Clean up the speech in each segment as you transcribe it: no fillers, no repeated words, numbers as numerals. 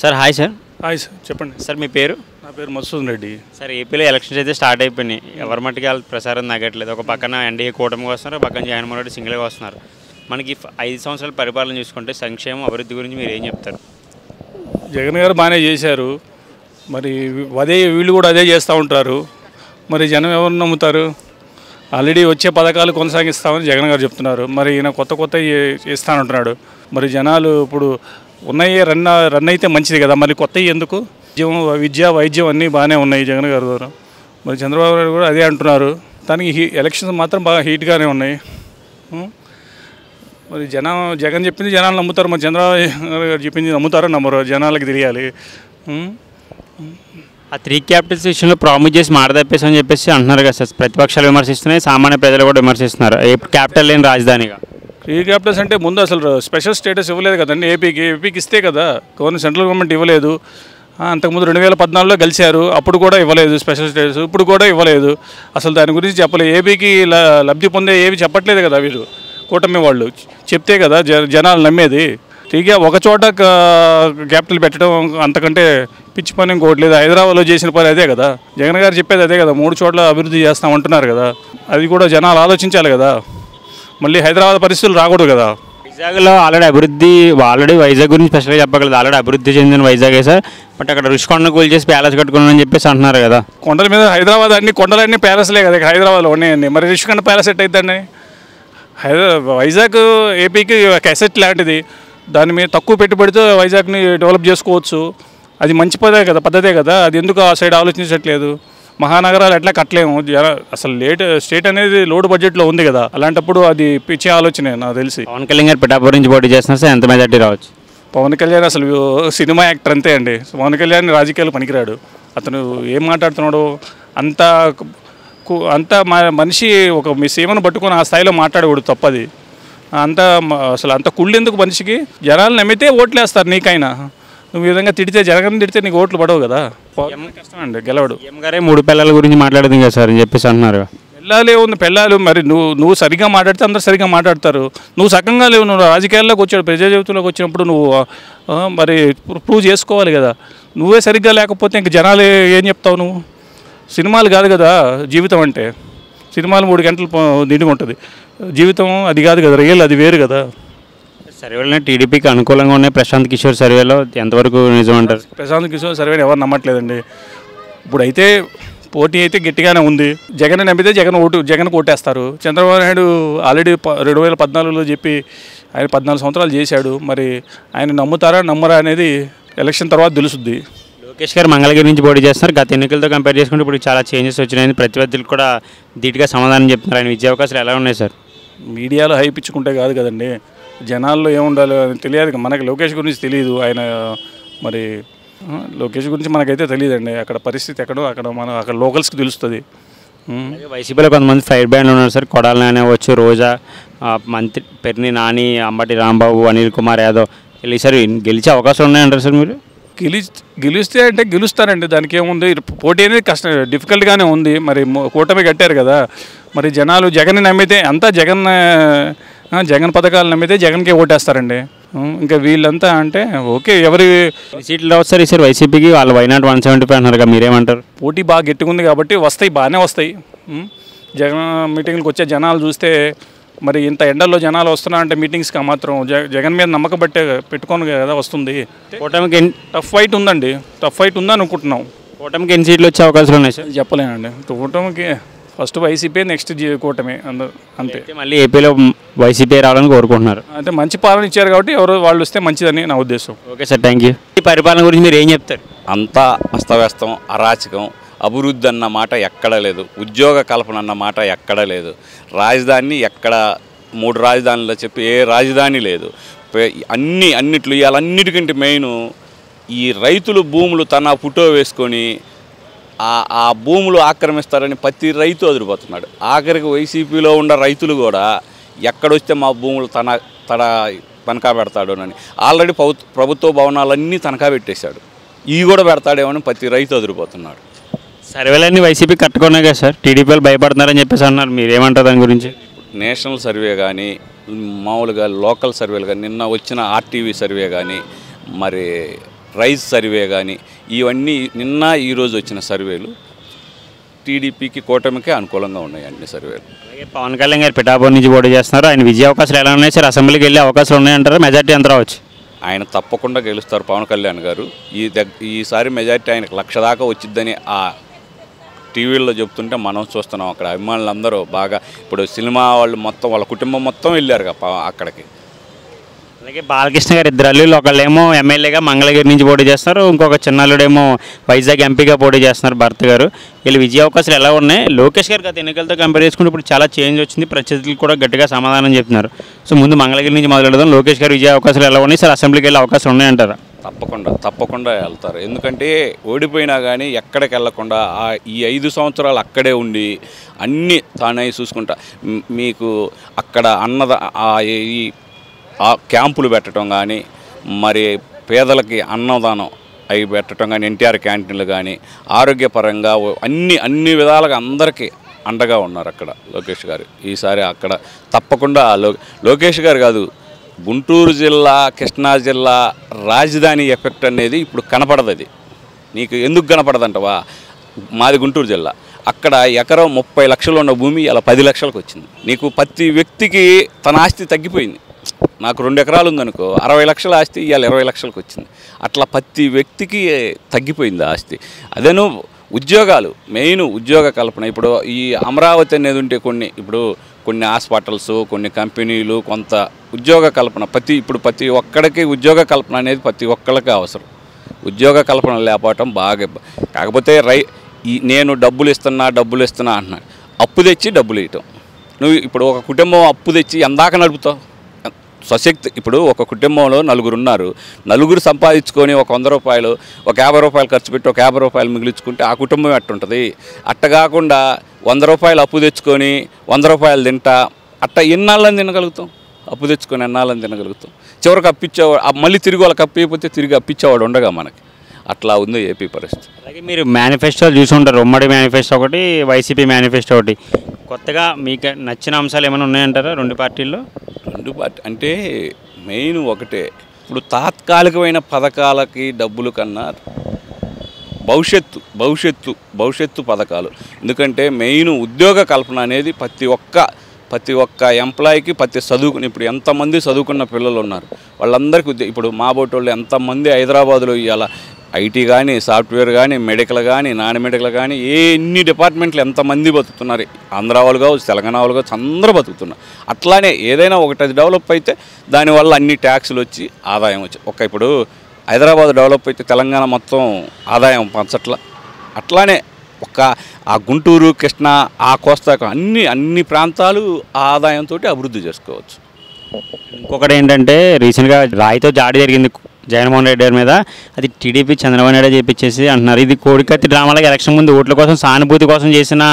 Sir hi sir. Hi sir, చెప్పండి sir మీ పేరు? నా పేరు మధుసూదన్ రెడ్డి. సార్ ఏపీలో ఎలక్షన్స్ అయితే స్టార్ట్ అయిపోయినాయి. ఎవరి మట్టుకు వాళ్ళ ప్రసారం తగ్గట్లేదు. ఒక పక్కన ఎన్డీఏ కూటమికి వస్తున్నారు, ఒక పక్కన జగన్మోహన్ రెడ్డి సింగిల్గా వస్తున్నారు. మనకి 5 సంవత్సరాల పరిపాలన చూసుకుంటే సంక్షేమం అభివృద్ధి గురించి మీరు ఏం చెప్తారు? జగన్ గారు బాగానే చేశారు. మరి వీళ్ళు కూడా అదే చేస్తూ ఉంటారు. మరి జనం ఎవరు నమ్ముతారు? ఆల్రెడీ వచ్చే పథకాలు కొనసాగిస్తామని జగన్ గారు చెప్తున్నారు. మరి ఈయన కొత్త చేస్తానంటున్నాడు. మరి జనాలు ఇప్పుడు ఉన్నాయి రన్ అయితే మంచిది కదా, మరి కొత్తవి ఎందుకు? విద్య వైద్యం అన్నీ బాగానే ఉన్నాయి జగన్ గారి ద్వారా. మరి చంద్రబాబు నాయుడు కూడా అదే అంటున్నారు. దానికి ఎలక్షన్స్ మాత్రం బాగా హీట్గానే ఉన్నాయి. మరి జగన్ చెప్పింది జనాలు నమ్ముతారు. మరి చంద్రబాబు గారు చెప్పింది నమ్మరు, జనాలకు తెలియాలి. ఆ 3 క్యాపిటల్స్ విషయంలో ప్రామిస్ చేసి మాట తప్పేసి చెప్పేసి అంటున్నారు కదా సార్. ప్రతిపక్షాలు విమర్శిస్తున్నాయి, సామాన్య ప్రజలు కూడా విమర్శిస్తున్నారు. క్యాపిటల్ లేని రాజధానిగా 3 క్యాపిటల్స్ అంటే ముందు అసలు స్పెషల్ స్టేటస్ ఇవ్వలేదు కదండి. ఏపీకి ఇస్తే కదా, సెంట్రల్ గవర్నమెంట్ ఇవ్వలేదు. అంతకుముందు 2014లో గెలిచారు, అప్పుడు కూడా ఇవ్వలేదు స్పెషల్ స్టేటస్. ఇప్పుడు కూడా ఇవ్వలేదు. అసలు దాని గురించి చెప్పలేదు. ఏపీకి లబ్ధి పొందే ఏవి చెప్పట్లేదు కదా వీళ్ళు, కూటమి వాళ్ళు చెప్తే కదా జనాలు నమ్మేది. టీగా ఒక చోట క్యాపిటల్ పెట్టడం అంతకంటే పిచ్చి పని ఇంకోటి లేదు. హైదరాబాద్లో చేసిన పని అదే కదా, జగన్ గారు చెప్పేది అదే కదా. 3 చోట్ల అభివృద్ధి చేస్తామంటున్నారు కదా, అది కూడా జనాలు ఆలోచించాలి కదా. మళ్ళీ హైదరాబాద్ పరిస్థితులు రాకూడదు కదా. వైజాగ్లో ఆల్రెడీ వైజాగ్ గురించి స్పెషల్గా చెప్పగలదు. ఆల్రెడీ అభివృద్ధి చెందిన వైజాగే సార్. బట్ అక్కడ రుషికొండను కూల్ చేసి ప్యాలెస్ కట్టుకున్నామని చెప్పేసి అంటున్నారు కదా. కొండల మీద హైదరాబాద్ అన్ని కొండలన్నీ ప్యాలెస్లే కదా హైదరాబాద్లో ఉన్నాయండి. మరి రుషికొండ ప్యాలెస్ ఎట్ అవుతుందండి? వైజాగ్ ఏపీకి ఒక అసెట్ లాంటిది. దాని మీద తక్కువ పెట్టుబడితో వైజాగ్ని డెవలప్ చేసుకోవచ్చు. అది మంచి పద్ధతే కదా. అది ఎందుకు ఆ సైడ్ ఆలోచించట్లేదు? మహానగరాలు ఎట్లా కట్టలేము. అసలు స్టేట్ అనేది లోడ్ బడ్జెట్లో ఉంది కదా. అలాంటప్పుడు అది పిచ్చే ఆలోచనే నాకు తెలిసి. పవన్ కళ్యాణ్ గారు పిఠాపురం నుంచి పోటీ చేస్తున్నారు సార్, ఎంత మెజార్టీ రావచ్చు? పవన్ కళ్యాణ్ అసలు సినిమా యాక్టర్ అంతే అండి. పవన్ కళ్యాణ్ రాజకీయాలు పనికిరాడు. అతను ఏం మాట్లాడుతున్నాడు? అంత మనిషి ఒక మీ సీమను పట్టుకొని ఆ స్థాయిలో మాట్లాడకూడదు, తప్పది. అసలు అంత కుళ్ళు ఎందుకు మనిషికి? జనాలు నమ్మితే ఓట్లు వేస్తారు నీకైనా. నువ్వు ఈ విధంగా జగన్ తిడితే నీకు ఓట్లు పడవు కదా. కష్టం అండి గెలవడు. గారే 3 పిల్లల గురించి మాట్లాడదు కదా సార్ అని చెప్పేసి అంటున్నారు. పెళ్ళాలే ఉంది, పెళ్ళాలు. మరి నువ్వు సరిగ్గా మాట్లాడితే అందరు సరిగ్గా మాట్లాడతారు. నువ్వు సకంగా లేవు. నువ్వు రాజకీయాల్లోకి వచ్చాడు, ప్రజా జీవితంలోకి వచ్చినప్పుడు నువ్వు మరి ప్రూవ్ చేసుకోవాలి కదా. నువ్వే సరిగ్గా లేకపోతే ఇంక జనాలు ఏం చెప్తావు? నువ్వు సినిమాలు కాదు కదా జీవితం అంటే. సినిమాలు 3 గంటలు నిండుగా ఉంటుంది. జీవితం అది కాదు కదా, రియల్ అది వేరు కదా. సర్వేలో టీడీపీకి అనుకూలంగా ఉన్నాయి. ప్రశాంత్ కిషోర్ సర్వేలో ఎంతవరకు నిజమంటారు? ప్రశాంత్ కిషోర్ సర్వేని ఎవరు నమ్మట్లేదండి. ఇప్పుడైతే పోటీ అయితే గట్టిగానే ఉంది. జగన్ నమ్మితే జగన్ ఓటేస్తారు. చంద్రబాబు నాయుడు ఆల్రెడీ 2014లో చెప్పి ఆయన 14 సంవత్సరాలు చేశాడు. మరి ఆయన నమ్మరా అనేది ఎలక్షన్ తర్వాత తెలుసుద్ది. లోకేష్ గారు మంగళగిరి నుంచి పోటీ చేస్తున్నారు. గత ఎన్నికలతో కంపేర్ చేసుకుంటే ఇప్పుడు చాలా చేంజెస్ వచ్చినాయి. ప్రతిపత్తులకు కూడా ధీటుగా సమాధానం చెప్తున్నారు. ఆయన విజయ అవకాశాలు ఎలా ఉన్నాయి సార్? మీడియాలో హైప్ ఇచ్చుకుంటే కాదు కదండి, జనాల్లో ఏముండాలో తెలియదు. మనకి లోకేష్ గురించి తెలియదు. ఆయన మరి లోకేష్ గురించి మనకైతే తెలియదండి. అక్కడ పరిస్థితి అక్కడ లోకల్స్కి తెలుస్తుంది. వైసీపీలో కొంతమంది ఫైర్ బ్యాండ్లు ఉన్నారు సార్. కొడాలి నాని అవ్వచ్చు, రోజా, మంత్రి పెర్ని నాని, అంబటి రాంబాబు, అనిల్ కుమార్ యాదవ్ ఈసారి గెలిచే అవకాశం ఉన్నాయంటారు సార్ మీరు? గెలిస్తే అంటే గెలుస్తారండి, దానికి ఏముంది. పోటీ అనేది డిఫికల్ట్గానే ఉంది. మరి కూటమి కట్టారు కదా. మరి జనాలు జగన్ నమ్మితే అంతా జగన్ పథకాలు నమ్మితే జగన్కే ఓటేస్తారండి. ఇంకా వీళ్ళంతా అంటే ఓకే, ఎవరి సీట్లు రావచ్చు సార్ ఈసారి వైసీపీకి? వాళ్ళు వైనాట్ 175 అన్నారు కదా, మీరేమంటారు? పోటీ బాగా గట్టిగా ఉంది కాబట్టి బాగానే వస్తాయి. జగన్ మీటింగ్లకు వచ్చే జనాలు చూస్తే మరి ఇంత ఎండల్లో జనాలు వస్తున్నారంటే మీటింగ్స్కి మాత్రం జగన్ మీద నమ్మకం పెట్టుకోను కదా వస్తుంది. కూటమికి టఫ్ ఫైట్ ఉందని అనుకుంటున్నాం. కూటమికి ఎన్ని సీట్లు వచ్చే అవకాశాలు ఉన్నాయి సార్? చెప్పలేనండి. కూటమికి ఫస్ట్ వైసీపీ, నెక్స్ట్ కూటమి, అంతే. మళ్ళీ ఏపీలో వైసీపీ రావాలని కోరుకుంటున్నారు. అంటే మంచి పాలన ఇచ్చారు కాబట్టి వాళ్ళు వస్తే మంచిదని నా ఉద్దేశం. Okay sir, thank you. ఈ పరిపాలన గురించి మీరు ఏం చెప్తారు? అంతా అస్తవ్యస్తం, అరాచకం. అభివృద్ధి అన్న మాట ఎక్కడా లేదు. ఉద్యోగ కల్పన అన్న మాట ఎక్కడా లేదు. రాజధాని ఎక్కడ 3 రాజధానులు చెప్పి ఏ రాజధాని లేదు. అన్నిట్లు ఇవాళన్నిటికంటే మెయిన్ ఈ రైతులు భూములు తన ఫోటో వేసుకొని ఆ భూములు ఆక్రమిస్తారని ప్రతి రైతు అదిరిపోతున్నాడు. ఆఖరికి వైసీపీలో ఉన్న రైతులు కూడా ఎక్కడొస్తే మా భూములు తనఖా పెడతాడోనని ఆల్రెడీ ప్రభుత్వ భవనాలన్నీ తనఖా పెట్టేశాడు. ఇవి కూడా పెడతాడేమని ప్రతి రైతు అదిరిపోతున్నాడు. సర్వేలన్నీ వైసీపీ కట్టుకున్నాయి కదా సార్, టీడీపీ వాళ్ళు భయపడుతున్నారని చెప్పేసి అన్నారు. మీరేమంటారు దాని గురించి? నేషనల్ సర్వే కానీ మామూలుగా లోకల్ సర్వేలు కానీ నిన్న వచ్చిన ఆర్టీవీ సర్వే కానీ మరి రైజ్ సర్వే కానీ ఇవన్నీ నిన్న ఈరోజు వచ్చిన సర్వేలు టీడీపీకి కూటమికి అనుకూలంగా ఉన్నాయి అన్ని సర్వేలు. అలాగే పవన్ కళ్యాణ్ గారు పిఠాపురం నుంచి పోటీ చేస్తున్నారు. ఆయన విజయ అవకాశాలు ఎలా ఉన్నాయి సార్? అసెంబ్లీకి వెళ్ళే అవకాశాలు ఉన్నాయంటారా? మెజార్టీ ఎంత రావచ్చు? ఆయన తప్పకుండా గెలుస్తారు పవన్ కళ్యాణ్ గారు. ఈసారి మెజార్టీ ఆయనకు 1,00,000 దాకా వచ్చిద్దని ఆ టీవీల్లో చెప్తుంటే మనం చూస్తున్నాం. అక్కడ అభిమానులందరూ బాగా ఇప్పుడు సినిమా వాళ్ళు మొత్తం వాళ్ళ కుటుంబం మొత్తం వెళ్ళారు అక్కడికి. అలాగే బాలకృష్ణ గారు ఇద్దరు అల్లుళ్ళు, ఒకళ్ళేమో ఎమ్మెల్యేగా మంగళగిరి నుంచి పోటీ చేస్తున్నారు, ఇంకొక చిన్నల్లుడేమో వైజాగ్ ఎంపీగా పోటీ చేస్తున్నారు భర్త గారు. వీళ్ళు విజయ అవకాశాలు ఎలా ఉన్నాయి? లోకేష్ గారు గత ఎన్నికలతో కంపేర్ చేసుకుంటే ఇప్పుడు చాలా చేంజ్ వచ్చింది, ప్రత్యర్థులు కూడా గట్టిగా సమాధానం చెప్తున్నారు. సో ముందు మంగళగిరి నుంచి మొదలెడదాం. లోకేష్ గారు విజయ అవకాశాలు ఎలా ఉన్నాయి సార్? అసెంబ్లీకి వెళ్ళే అవకాశాలు ఉన్నాయంటారా? తప్పకుండా వెళ్తారు. ఎందుకంటే ఓడిపోయినా కానీ ఎక్కడికి వెళ్లకుండా ఈ 5 సంవత్సరాలు అక్కడే ఉండి అన్నీ తానే చూసుకుంటా మీకు అక్కడ ఈ క్యాంపులు పెట్టడం కానీ, మరి పేదలకి అన్నదానం అవి పెట్టడం కానీ, ఎన్టీఆర్ క్యాంటీన్లు కానీ, ఆరోగ్యపరంగా అన్ని విధాలుగా అందరికీ అండగా ఉన్నారు అక్కడ లోకేష్ గారు. ఈసారి అక్కడ తప్పకుండా లోకేష్ గారు కాదు, గుంటూరు జిల్లా, కృష్ణా జిల్లా రాజధాని ఎఫెక్ట్ అనేది ఇప్పుడు కనపడదు. అది నీకు ఎందుకు కనపడదంటవా? మాది గుంటూరు జిల్లా, అక్కడ ఎకరం 30 లక్షలు ఉన్న భూమి ఇలా 10 లక్షలకు వచ్చింది. నీకు ప్రతి వ్యక్తికి తన ఆస్తి తగ్గిపోయింది. నాకు 2 ఎకరాలు ఉందనుకో, 60 లక్షల ఆస్తి ఇవాళ 20 లక్షలకు వచ్చింది. అట్లా ప్రతి వ్యక్తికి తగ్గిపోయింది ఆస్తి. అదేను ఉద్యోగాలు, మెయిన్ ఉద్యోగ కల్పన. ఇప్పుడు ఈ అమరావతి అనేది ఉంటే కొన్ని హాస్పిటల్స్, కొన్ని కంపెనీలు, కొంత ఉద్యోగ కల్పన ప్రతి ఒక్కడికి ఉద్యోగ కల్పన అనేది ప్రతి ఒక్కళ్ళకి అవసరం. ఉద్యోగ కల్పన లేకపోవటం బాగా. కాకపోతే నేను డబ్బులు ఇస్తున్నా అంటున్నాను, అప్పు తెచ్చి డబ్బులు ఇవ్వటం. నువ్వు ఇప్పుడు ఒక కుటుంబం అప్పు తెచ్చి ఎందాక నడుపుతావు? స్వశక్తి. ఇప్పుడు ఒక కుటుంబంలో 4 ఉన్నారు, 4 సంపాదించుకొని ఒక 100 రూపాయలు, ఒక 50 రూపాయలు ఖర్చు పెట్టి ఒక 50 రూపాయలు మిగిలించుకుంటే ఆ కుటుంబం ఎట్టుంటుంది? అట్ట కాకుండా 100 రూపాయలు అప్పు తెచ్చుకొని 100 రూపాయలు తింటా అట్ట ఎన్నాళ్ళని తినగలుగుతాం? అప్పు తెచ్చుకొని ఎన్నాళ్ళని తినగలుగుతాం? చివరికి అప్పిచ్చేవాడు, మళ్ళీ తిరిగి వాళ్ళకి అప్పిపోతే తిరిగి అప్పిచ్చేవాడు ఉండగా మనకి. అట్లా ఉంది ఏపీ పరిస్థితి. అలాగే మీరు మేనిఫెస్టోలు చూసుంటారు, ఉమ్మడి మేనిఫెస్టో ఒకటి, వైసీపీ మేనిఫెస్టో ఒకటి. కొత్తగా మీకు నచ్చిన అంశాలు ఏమైనా ఉన్నాయంటారా 2 పార్టీల్లో? 2 పార్టీ అంటే మెయిన్ ఒకటే. ఇప్పుడు తాత్కాలికమైన పథకాలకి డబ్బులు కన్నా భవిష్యత్తు పథకాలు. ఎందుకంటే మెయిన్ ఉద్యోగ కల్పన అనేది ప్రతి ఒక్క ఎంప్లాయీకి, చదువుకుని ఇప్పుడు ఎంతమంది చదువుకున్న పిల్లలు ఉన్నారు వాళ్ళందరికీ ఇప్పుడు మా బోటోళ్ళు ఎంతమంది హైదరాబాద్లో ఇవాళ ఐటీ కానీ, సాఫ్ట్వేర్ కానీ, మెడికల్ కానీ, నాన్ మెడికల్ కానీ ఎన్ని డిపార్ట్మెంట్లు ఎంతమంది బతుకుతున్నారు. ఆంధ్ర వాళ్ళు కావచ్చు, తెలంగాణ వాళ్ళు కావచ్చు, అందరూ బతుకుతున్నారు. అట్లానే ఏదైనా ఒకటి అది అయితే దానివల్ల అన్ని ట్యాక్సులు వచ్చి ఆదాయం వచ్చి ఇప్పుడు హైదరాబాద్ డెవలప్ అయితే తెలంగాణ మొత్తం ఆదాయం పంచట్ల. అట్లానే ఆ గుంటూరు, కృష్ణా, ఆ కోస్తా అన్ని ప్రాంతాలు ఆ ఆదాయంతో అభివృద్ధి చేసుకోవచ్చు. ఇంకొకటి ఏంటంటే రీసెంట్గా రాయితో దాడి జరిగింది జగన్మోహన్ రెడ్డి గారి మీద. అది టీడీపీ చంద్రబాబు నాయుడు చేపించేసి అంటున్నారు, ఇది కోడికత్తి డ్రామాలకు ఎలక్షన్ ముందు ఓట్ల కోసం, సానుభూతి కోసం చేసిన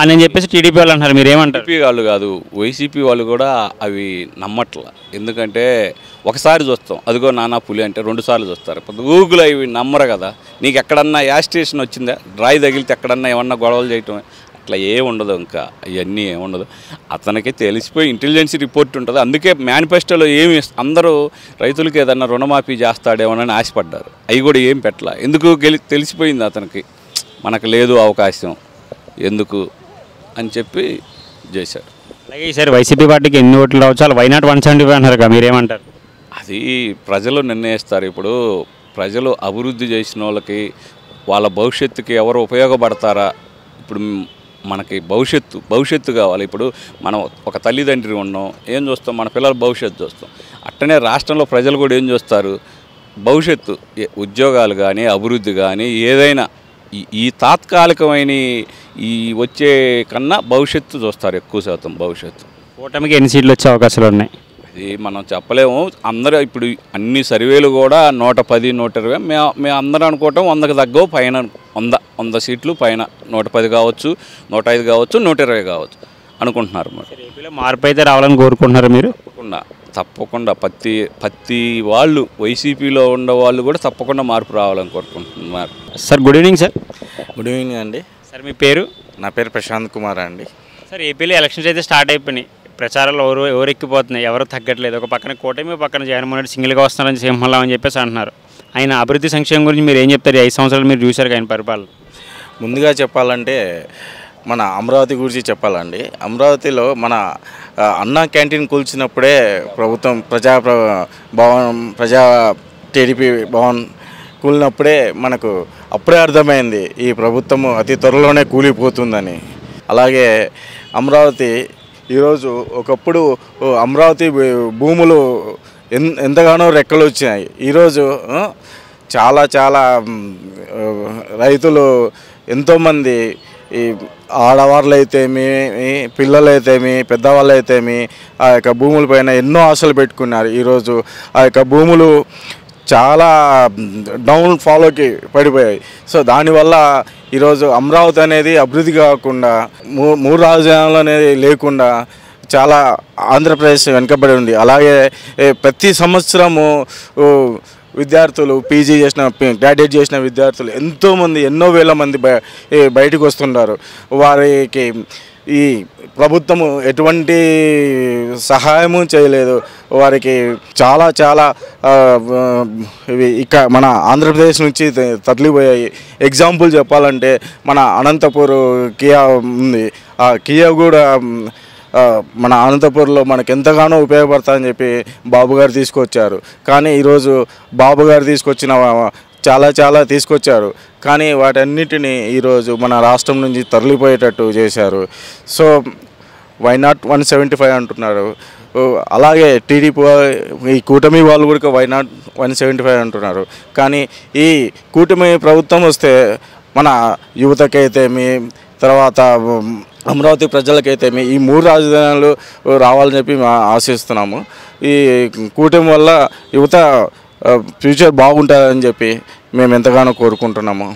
అని చెప్పేసి టీడీపీ వాళ్ళు అంటారు. మీరు ఏమంటారు? టీడీపీ వాళ్ళు కాదు, వైసీపీ వాళ్ళు కూడా అవి నమ్మట్ల. ఎందుకంటే ఒకసారి చూస్తాం, అదిగో నానా పులి అంటే 2 సార్లు చూస్తారు. గూగుల్ అవి నమ్మరు కదా. నీకు ఎక్కడన్నా యాజిటేషన్ వచ్చిందా? రాయి తగిలితే ఎక్కడన్నా ఏమన్నా గొడవలు చేయటం అట్లా ఏముండదు. ఇంకా ఇవన్నీ ఏముండదు. అతనికి తెలిసిపోయి ఇంటెలిజెన్స్ రిపోర్ట్ ఉంటుంది. అందుకే మేనిఫెస్టోలో ఏమి అందరూ రైతులకి ఏదన్నా రుణమాఫీ చేస్తాడేమోనని ఆశపడ్డారు. అవి కూడా ఏం పెట్టాల. ఎందుకు తెలిసిపోయింది అతనికి, మనకు లేదు అవకాశం ఎందుకు అని చెప్పి చేశాడు. అలాగే ఈసారి వైసీపీ పార్టీకి ఎన్ని ఓట్లు రావచ్చు? అలా వైనాట్ 175 అన్నారు కదా, మీరేమంటారు? అది ప్రజలు నిర్ణయిస్తారు. ఇప్పుడు ప్రజలు అభివృద్ధి చేసిన వాళ్ళకి, వాళ్ళ భవిష్యత్తుకి ఎవరు ఉపయోగపడతారా? ఇప్పుడు మనకి భవిష్యత్తు కావాలి. ఇప్పుడు మనం ఒక తల్లిదండ్రి ఉన్నాం, ఏం చూస్తాం? మన పిల్లల భవిష్యత్తు చూస్తాం. అట్టనే రాష్ట్రంలో ప్రజలు కూడా ఏం చూస్తారు? భవిష్యత్తు, ఉద్యోగాలు కానీ, అభివృద్ధి కానీ, ఏదైనా ఈ తాత్కాలికమైన ఈ వచ్చే కన్నా భవిష్యత్తు చూస్తారు ఎక్కువ శాతం. భవిష్యత్తు. కూటమికి ఎన్ని సీట్లు వచ్చే అవకాశాలు ఉన్నాయి? అది మనం చెప్పలేము. అందరూ ఇప్పుడు అన్ని సర్వేలు కూడా 110, 120 మేము అందరూ అనుకోవటం 100కి తగ్గవు, పైన 100 సీట్లు పైన, 110 కావచ్చు, 105 కావచ్చు, 120 కావచ్చు అనుకుంటున్నారు. మరి ఏపీలో మార్పు అయితే రావాలని కోరుకుంటున్నారు మీరు? తప్పకుండా ప్రతి వాళ్ళు వైసీపీలో ఉన్న వాళ్ళు కూడా తప్పకుండా మార్పు రావాలని కోరుకుంటున్నారు. Sir good evening. Sir good evening అండి. సార్ మీ పేరు? నా పేరు ప్రశాంత్ కుమార్ అండి. సార్ ఏపీలో ఎలక్షన్స్ అయితే స్టార్ట్ అయిపోయినాయి, ప్రచారాలు ఎవరు ఎక్కిపోతున్నాయి, ఎవరు తగ్గట్లేదు. ఒక పక్కన కూటమి, పక్కన జగన్మోహన్ రెడ్డి సింగిల్గా వస్తున్నారని సింహంలా అని చెప్పేసి అంటున్నారు. ఆయన అభివృద్ధి సంక్షేమం గురించి మీరు ఏం చెప్తారు? 5 సంవత్సరాలు మీరు చూశారు ఆయన పరిపాలన. ముందుగా చెప్పాలంటే మన అమరావతి గురించి చెప్పాలండి. అమరావతిలో మన అన్నా క్యాంటీన్ కూల్చినప్పుడే ప్రభుత్వం ప్రజా టీడీపీ భవన్ కూలినప్పుడే మనకు అప్పుడే అర్థమైంది ఈ ప్రభుత్వము అతి త్వరలోనే కూలిపోతుందని. అలాగే అమరావతి ఈరోజు ఒకప్పుడు అమరావతి భూములు ఎంతగానో రెక్కలు వచ్చినాయి. ఈరోజు చాలా చాలా రైతులు ఎంతోమంది ఈ ఆడవాళ్ళు అయితేమి, పిల్లలు అయితేమి, పెద్దవాళ్ళు అయితేమి ఆ యొక్క భూములపైన ఎన్నో ఆశలు పెట్టుకున్నారు. ఈరోజు ఆ యొక్క భూములు చాలా డౌన్ ఫాలోకి పడిపోయాయి. సో దానివల్ల ఈరోజు అమరావతి అనేది అభివృద్ధి కాకుండా మూడు రాజధానులు అనేది లేకుండా చాలా ఆంధ్రప్రదేశ్ వెనుకబడి ఉంది. అలాగే ప్రతి సంవత్సరము విద్యార్థులు పీజీ చేసిన గ్రాడ్యుయేట్ చేసిన విద్యార్థులు ఎంతోమంది ఎన్నో వేల మంది బయటకు వస్తున్నారు. వారికి ఈ ప్రభుత్వము ఎటువంటి సహాయము చేయలేదు. వారికి చాలా చాలా ఇక మన ఆంధ్రప్రదేశ్ నుంచి తరలిపోయాయి. ఎగ్జాంపుల్ చెప్పాలంటే మన అనంతపూర్ కియా ఉంది. ఆ కియా కూడా మన అనంతపూర్లో మనకు ఎంతగానో ఉపయోగపడతాయని చెప్పి బాబు గారు తీసుకొచ్చారు. కానీ ఈరోజు బాబు గారు తీసుకొచ్చిన చాలా తీసుకొచ్చారు. కానీ వాటన్నిటిని ఈరోజు మన రాష్ట్రం నుంచి తరలిపోయేటట్టు చేశారు. సో వై నాట్ 175 అంటున్నారు. అలాగే టీడీపీ ఈ కూటమి వాళ్ళు కూడా వై నాట్ 175 అంటున్నారు. కానీ ఈ కూటమి ప్రభుత్వం వస్తే మన యువతకైతేమి, తర్వాత అమరావతి ప్రజలకైతేమి ఈ 3 రాజధానులు రావాలని చెప్పి ఆశిస్తున్నాము. ఈ కూటమి వల్ల యువత ఫ్యూచర్ బాగుంటుందని చెప్పి మేము ఎంతగానో కోరుకుంటున్నాము.